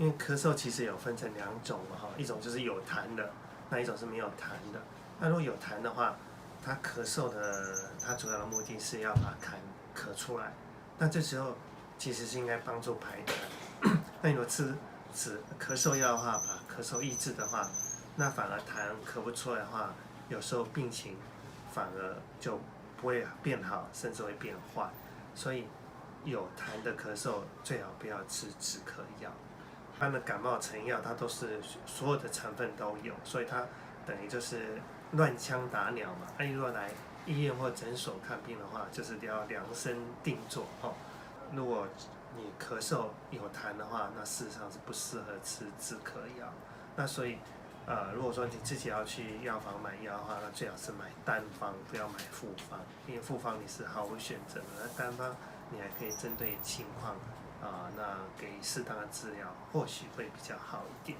因为咳嗽其实有分成两种嘛哈，一种就是有痰的，那一种是没有痰的。那如果有痰的话，它咳嗽的它主要的目的是要把痰咳出来，那这时候其实是应该帮助排痰。那如果吃咳嗽药的话，把咳嗽抑制的话，那反而痰咳不出来的话，有时候病情反而就不会变好，甚至会变坏。所以有痰的咳嗽最好不要吃止咳药。一般的感冒成药它都是所有的成分都有，所以它等于就是乱枪打鸟嘛。那如果来医院或诊所看病的话，就是要量身定做哦。如果你咳嗽有痰的话，那事实上是不适合吃止咳药。那所以如果说你自己要去药房买药的话，那最好是买单方，不要买复方，因为复方你是毫无选择的，那单方你还可以针对情况那给适当的治疗，或许会比较好一点。